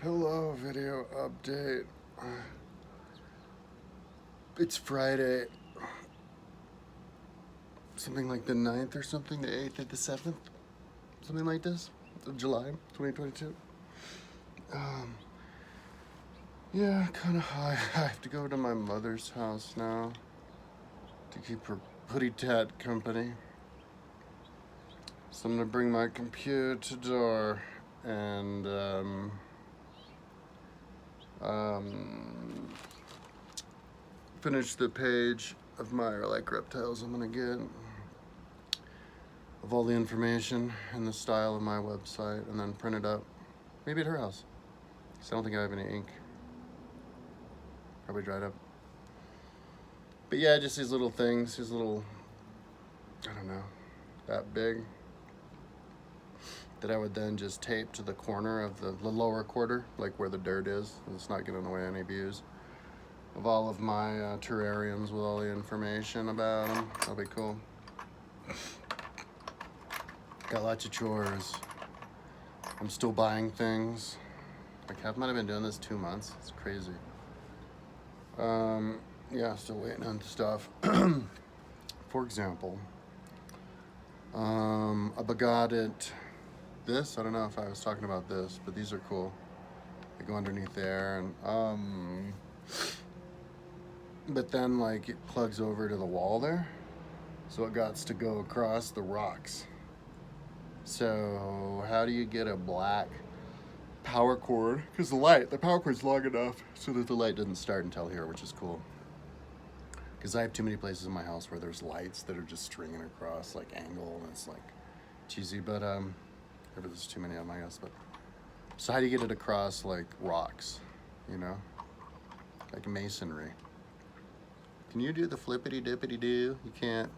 Hello, video update. It's Friday, something like the 9th or something, the 8th or the 7th, something like this, of July 2022. Yeah, kind of high. I have to go to my mother's house now to keep her putty tat company. So I'm gonna bring my computer and finish the page of my like reptiles I'm gonna get of all the information and the style of my website, and then print it up. Maybe at her house. So I don't think I have any ink. Probably dried up. But yeah, just these little things, these little, I don't know, that big, that I would then just tape to the corner of the lower quarter, like where the dirt is. It's not giving away any views of all of my terrariums with all the information about them. That'll be cool. Got lots of chores. I'm still buying things. Like, I might have been doing this 2 months. It's crazy. Yeah, still waiting on stuff. For example, I got it. This, I don't know if I was talking about this, but these are cool. They go underneath there, and but then like it plugs over to the wall there, so it got to go across the rocks. So how do you get a black power cord? Because the power cord's long enough so that the light doesn't start until here, which is cool. Because I have too many places in my house where there's lights that are just stringing across like angle, and it's like cheesy, but maybe there's too many of them, I guess. But so how do you get it across like rocks, you know, like masonry? Can you do the flippity dippity do? You can't.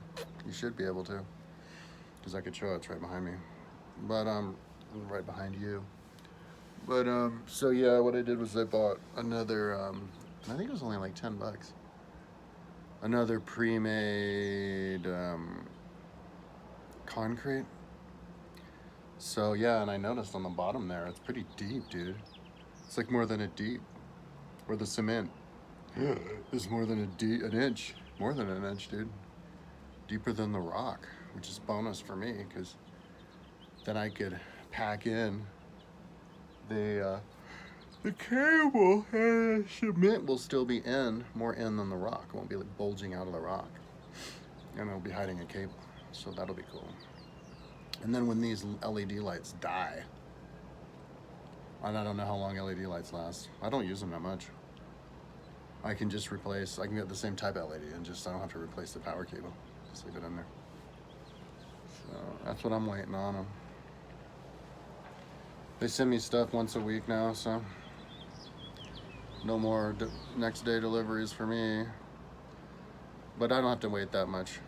You should be able to, because I could show it's right behind me, but right behind you. But so yeah, what I did was I bought another. I think it was only like $10. Another pre-made concrete. So yeah, and I noticed on the bottom there, it's pretty deep, dude. It's like more than a deep. Or the cement is more than an inch. More than an inch, dude. Deeper than the rock, which is bonus for me, because then I could pack in the cable, and cement will still be more in than the rock. It won't be like bulging out of the rock, and it'll be hiding a cable. So that'll be cool. And then when these LED lights die, and I don't know how long LED lights last. I don't use them that much. I can just replace. I can get the same type LED, and I don't have to replace the power cable. Just leave it in there. So that's what I'm waiting on them. They send me stuff once a week now, so no more next day deliveries for me. But I don't have to wait that much.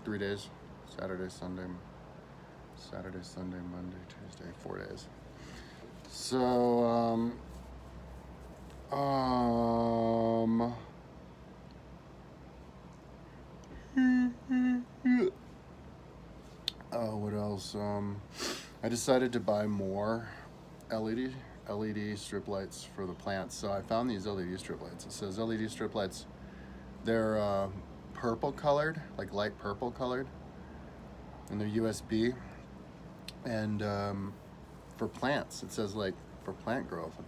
3 days. Saturday, Sunday, Monday, Tuesday, 4 days. So, oh, what else? I decided to buy more LED strip lights for the plants. So I found these LED strip lights. It says LED strip lights. They're purple colored, like light purple colored, and they're USB. And for plants, it says like for plant growth.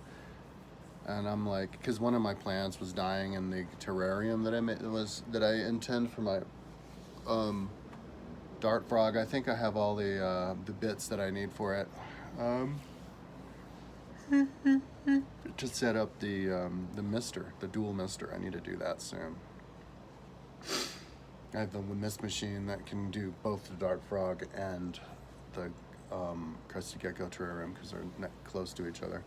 And I'm like, because one of my plants was dying in the terrarium that I intend for my dart frog. I think I have all the bits that I need for it. To set up the mister, the dual mister. I need to do that soon. I have the mist machine that can do both the dart frog and the crested gecko terrarium, because they're close to each other.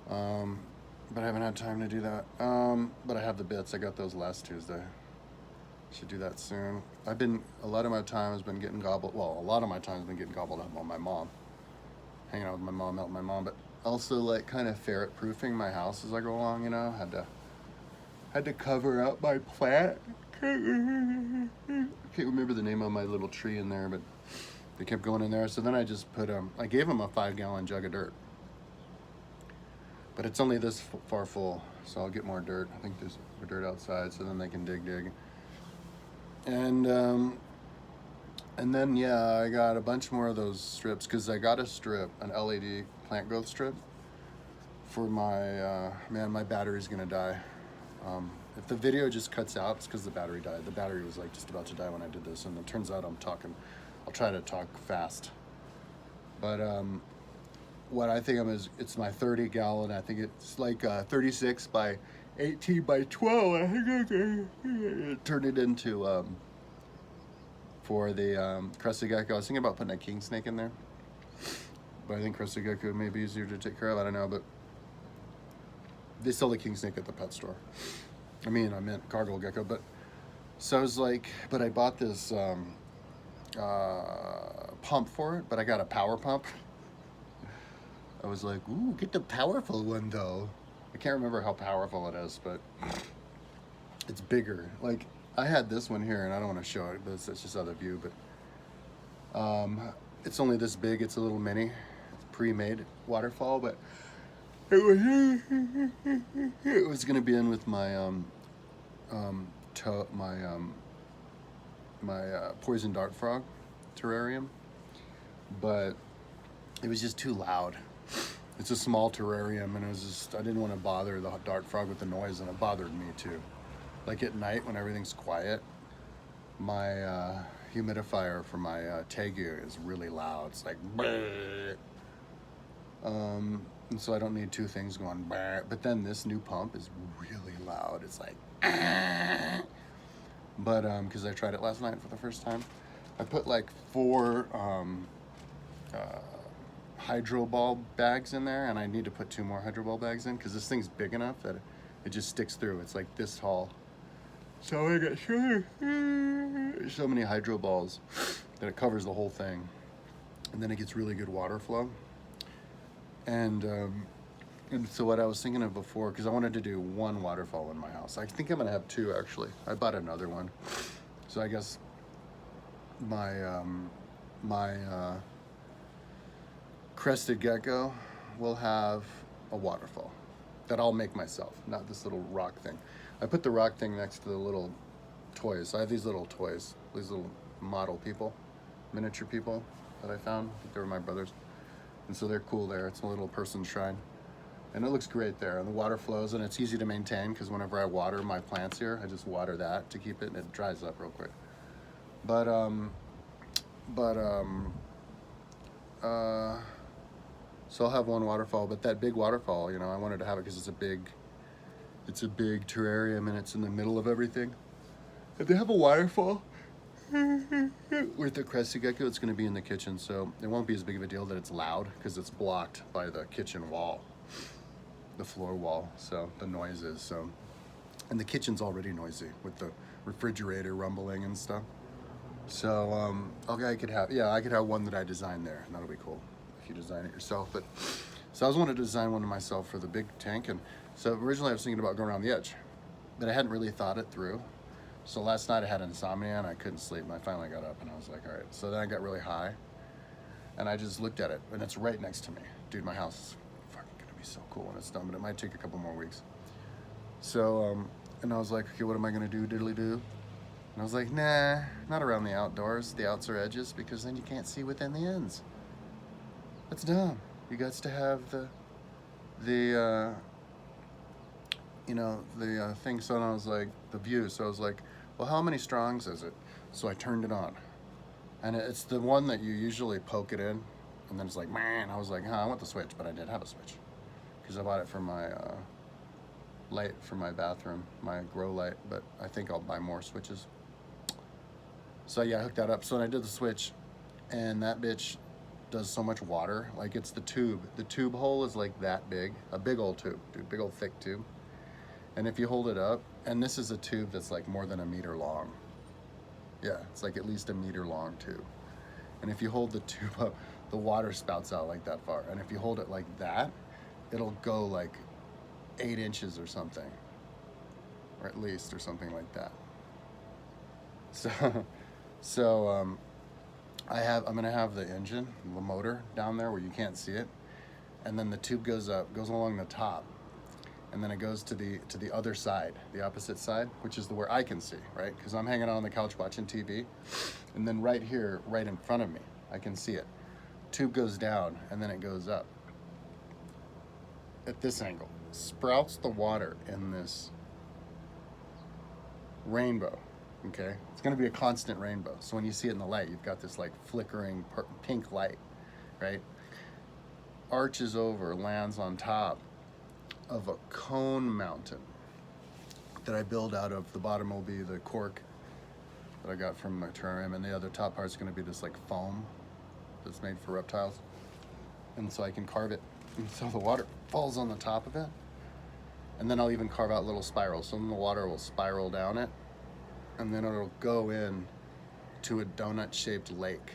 But I haven't had time to do that. But I have the bits. I got those last Tuesday. Should do that soon. A lot of my time has been getting gobbled up on my mom. Hanging out with my mom, helping my mom, but also like kind of ferret proofing my house as I go along, you know. Had to cover up my plant. Can't remember the name of my little tree in there, but they kept going in there. So then I just I gave them a 5-gallon jug of dirt. But it's only this far full, so I'll get more dirt. I think there's more dirt outside, so then they can dig. And then yeah, I got a bunch more of those strips because I got a strip, an LED plant growth strip for my man. My battery's gonna die. If the video just cuts out, it's because the battery died. The battery was like just about to die when I did this, and it turns out I'm talking. I'll try to talk fast, but what I think it's my 30 gallon. I think it's like 36 by 18 by 12. I think I turned it into for the crested gecko. I was thinking about putting a king snake in there, but I think crested gecko may be easier to take care of. I don't know, but they sell the king snake at the pet store. I meant cargo gecko, but so I was like, but I bought this pump for it, but I got a power pump. I was like, ooh, get the powerful one though. I can't remember how powerful it is, but it's bigger. Like, I had this one here, and I don't want to show it, but it's just out of view, but it's only this big. It's a little mini. It's pre-made waterfall, but it was going to be in with my poison dart frog terrarium, but it was just too loud. It's a small terrarium, and I didn't want to bother the dart frog with the noise, and it bothered me too. Like at night when everything's quiet, my humidifier for my tegu is really loud. It's like, and so I don't need two things going. But then this new pump is really loud. It's like, but because I tried it last night for the first time, I put like 4 hydro ball bags in there, and I need to put 2 more hydro ball bags in because this thing's big enough that it just sticks through. It's like this tall. So I got so many hydro balls that it covers the whole thing, and then it gets really good water flow. And so what I was thinking of before, because I wanted to do 1 waterfall in my house. I think I'm gonna have 2 actually. I bought another one, so I guess my crested gecko will have a waterfall that I'll make myself, not this little rock thing. I put the rock thing next to the little toys. I have these little toys, these little model people, miniature people that I found. I think they were my brothers. And so they're cool there. It's a little person shrine. And it looks great there. And the water flows, and it's easy to maintain because whenever I water my plants here, I just water that to keep it, and it dries up real quick. So I'll have 1 waterfall, but that big waterfall, I wanted to have it because it's a big terrarium, and it's in the middle of everything. If they have a waterfall with the crested gecko, it's going to be in the kitchen, so it won't be as big of a deal that it's loud because it's blocked by the kitchen wall, the floor wall, so the noises. So, and the kitchen's already noisy with the refrigerator rumbling and stuff. So I could have 1 that I designed there. That'll be cool if you design it yourself. But so I was wanting to design one of myself for the big tank, and so originally I was thinking about going around the edge, but I hadn't really thought it through. So last night I had insomnia and I couldn't sleep, and I finally got up and I was like, all right. So then I got really high, and I just looked at it, and it's right next to me. Dude, my house is fucking gonna be so cool when it's done, but it might take a couple more weeks. So, and I was like, okay, what am I gonna do, diddly do? And I was like, nah, not around the outdoors, the outs or edges, because then you can't see within the ends. That's dumb. You got to have the thing. So I was like, the view. So I was like, well, how many strongs is it? So I turned it on, and it's the one that you usually poke it in, and then it's like, man. I was like, I want the switch, but I didn't have a switch because I bought it for my light for my bathroom, my grow light. But I think I'll buy more switches. So yeah, I hooked that up. So then I did the switch, and that bitch does so much water. Like, it's the tube. The tube hole is like that big, a big old tube, dude, big old thick tube. And if you hold it up, and this is a tube that's like more than 1 meter long. Yeah, it's like at least 1 meter long tube. And if you hold the tube up, the water spouts out like that far. And if you hold it like that, it'll go like 8 inches or something, or at least, or something like that. So I'm gonna have the engine, the motor down there where you can't see it, and then the tube goes along the top, and then it goes to the other side, the opposite side, which is where I can see, right? Because I'm hanging out on the couch watching TV, and then right here, right in front of me, I can see it. Tube goes down, and then it goes up at this angle, sprouts the water in this rainbow. Okay, it's going to be a constant rainbow. So when you see it in the light, you've got this like flickering pink light, right? Arches over, lands on top of a cone mountain that I build out of. The bottom will be the cork that I got from my terrarium, and the other top part is going to be this like foam that's made for reptiles. And so I can carve it, and so the water falls on the top of it, and then I'll even carve out little spirals. So then the water will spiral down it, and then it'll go in to a donut-shaped lake,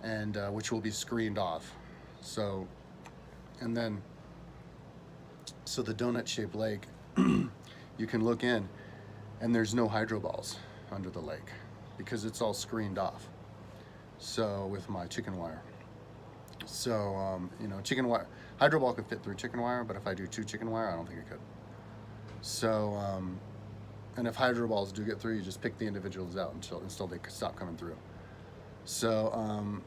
and which will be screened off. So, and then, so the donut-shaped lake, you can look in, and there's no hydroballs under the lake because it's all screened off. So with my chicken wire. So, you know, chicken wire, hydroball could fit through chicken wire, but if I do 2 chicken wire, I don't think it could. So, and if hydroballs do get through, you just pick the individuals out until they stop coming through. So,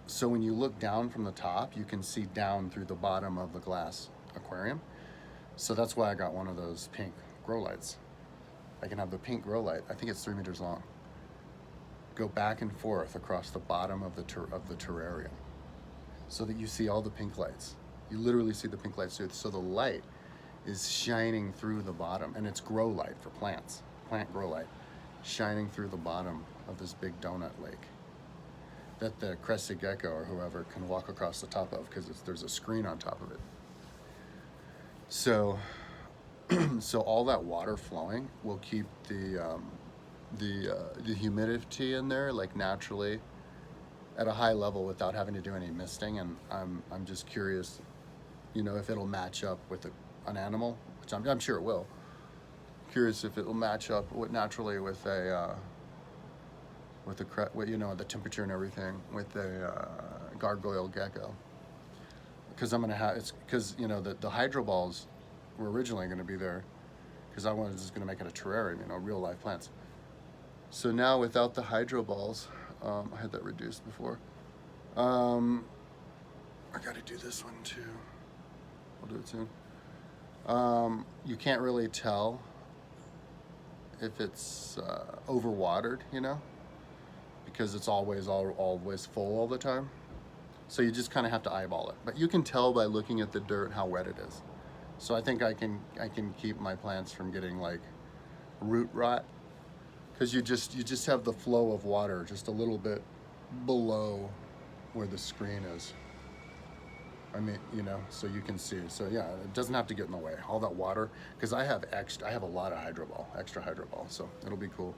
so when you look down from the top, you can see down through the bottom of the glass aquarium. So that's why I got one of those pink grow lights. I can have the pink grow light, I think it's 3 meters long, go back and forth across the bottom of the terrarium, so that you see all the pink lights. You literally see the pink lights through. So the light is shining through the bottom, and it's grow light for plants, plant grow light, shining through the bottom of this big donut lake that the crested gecko or whoever can walk across the top of, because there's a screen on top of it. So, so all that water flowing will keep the humidity in there like naturally at a high level without having to do any misting. And I'm just curious, you know, if it'll match up with an animal, which I'm sure it will. Curious if it'll match up naturally with you know, the temperature and everything with a gargoyle gecko. Because I'm gonna have, it's because, you know, the hydroballs were originally going to be there because I was just going to make it a terrarium, you know, real life plants. So now without the hydroballs, I had that reduced before. I got to do this one too. I'll do it soon. You can't really tell if it's overwatered, you know, because it's always full all the time. So you just kind of have to eyeball it. But you can tell by looking at the dirt how wet it is. So I think I can keep my plants from getting like root rot, because you just have the flow of water just a little bit below where the screen is. I mean, you know, so you can see. So yeah, it doesn't have to get in the way. All that water, because I have a lot of extra hydroball, so it'll be cool.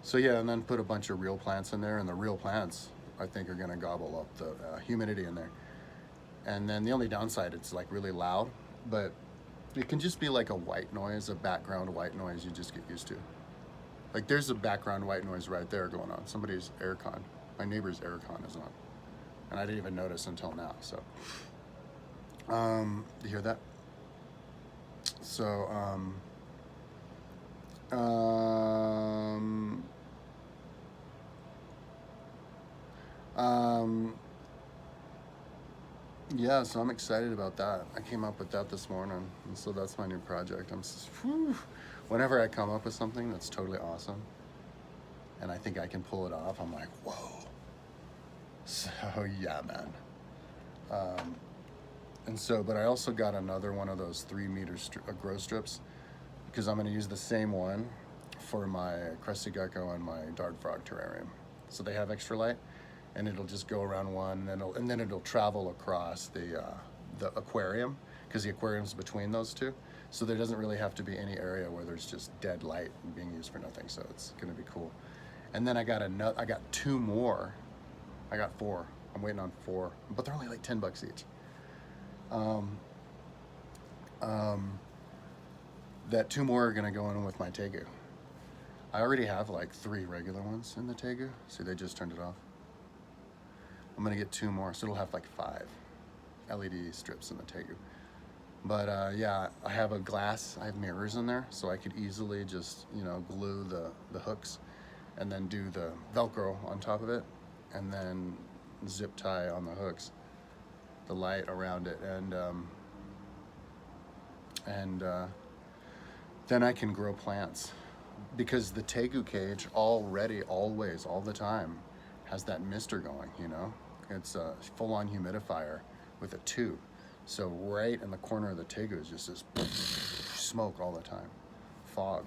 So yeah, and then put a bunch of real plants in there, and the real plants I think are gonna gobble up the humidity in there. And then the only downside, it's like really loud, but it can just be like a white noise, a background white noise you just get used to. Like there's a background white noise right there going on. Somebody's aircon, my neighbor's aircon is on. And I didn't even notice until now, so. You hear that? So, yeah, so I'm excited about that. I came up with that this morning, and so that's my new project. Whenever I come up with something that's totally awesome, and I think I can pull it off, I'm like, whoa. So yeah, man. And so, but I also got another one of those 3 meter grow strips, because I'm going to use the same one for my crested gecko and my dart frog terrarium. So they have extra light, and it'll just go around one, and then it'll travel across the aquarium, because the aquarium's between those two. So there doesn't really have to be any area where there's just dead light being used for nothing. So it's going to be cool. And then I got 2 more. I got 4. I'm waiting on 4, but they're only like $10 each. That 2 more are gonna go in with my Tegu. I already have like 3 regular ones in the Tegu. See, they just turned it off. I'm gonna get 2 more, so it'll have like 5 LED strips in the Tegu. But yeah, I have a glass, I have mirrors in there, so I could easily just, you know, glue the hooks and then do the Velcro on top of it, and then zip tie on the hooks, the light around it, and then I can grow plants. Because the Tegu cage already, always, all the time, has that mister going, you know? It's a full-on humidifier with a tube. So right in the corner of the Tegu is just this smoke all the time, fog.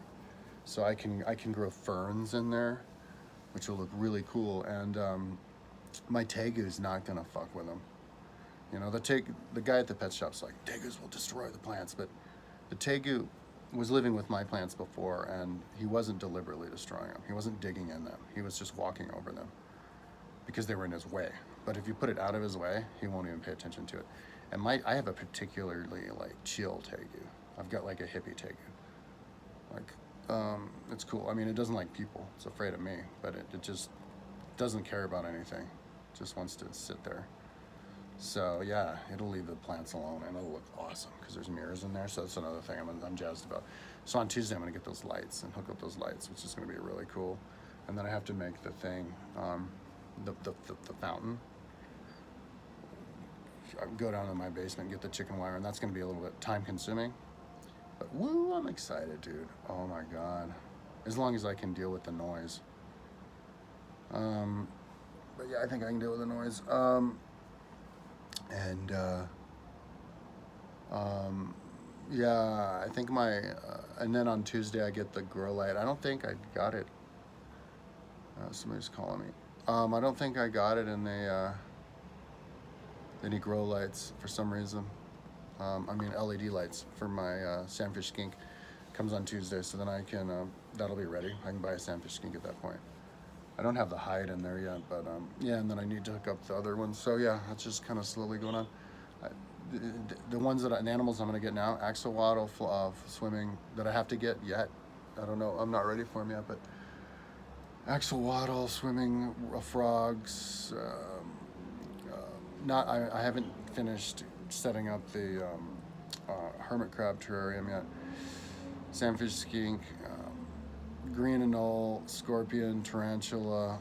So I can grow ferns in there, which will look really cool. And my Tegu is not gonna fuck with them. You know, the guy at the pet shop's like, Tegus will destroy the plants, but the Tegu was living with my plants before, and he wasn't deliberately destroying them. He wasn't digging in them. He was just walking over them because they were in his way. But if you put it out of his way, he won't even pay attention to it. And I have a particularly like chill Tegu. I've got like a hippie Tegu. Like, it's cool. I mean, it doesn't like people. It's afraid of me, but it just doesn't care about anything. It just wants to sit there. So yeah, it'll leave the plants alone, and it'll look awesome because there's mirrors in there. So that's another thing I'm jazzed about. So on Tuesday I'm gonna get those lights and hook up those lights, which is gonna be really cool. And then I have to make the thing, the fountain. I go down to my basement and get the chicken wire, and that's gonna be a little bit time consuming. But woo, I'm excited, dude. Oh my God. As long as I can deal with the noise. But yeah, I think I can deal with the noise. Yeah, I think and then on Tuesday I get the grow light. I don't think I got it. Somebody's calling me. I don't think I got it in any grow lights for some reason. I mean LED lights for my Sandfish Skink comes on Tuesday, so then I can, that'll be ready. I can buy a Sandfish Skink at that point. I don't have the hide in there yet, but yeah, and then I need to hook up the other ones. So yeah, that's just kind of slowly going on. The ones the animals I'm gonna get now, axolotl swimming that I have to get yet. I don't know, I'm not ready for them yet, but axolotl swimming, frogs. I haven't finished setting up the hermit crab terrarium yet. Sandfish skink, green anole, scorpion, tarantula,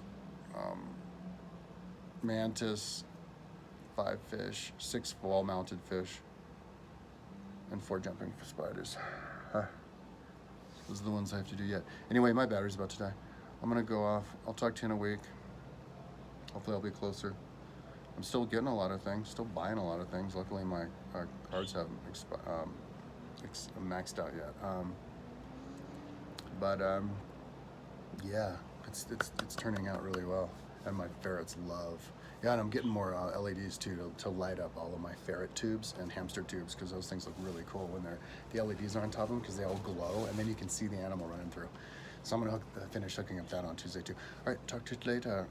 mantis, 5 fish, 6 wall-mounted fish, and 4 jumping spiders. Those are the ones I have to do yet. Anyway, my battery's about to die. I'm gonna go off. I'll talk to you in a week. Hopefully I'll be closer. I'm still getting a lot of things, still buying a lot of things. Luckily my cards haven't maxed out yet. Yeah, it's turning out really well, and my ferrets love. Yeah, and I'm getting more LEDs too to light up all of my ferret tubes and hamster tubes, because those things look really cool when the LEDs are on top of them, because they all glow, and then you can see the animal running through. So I'm gonna finish hooking up that on Tuesday too. All right, talk to you later.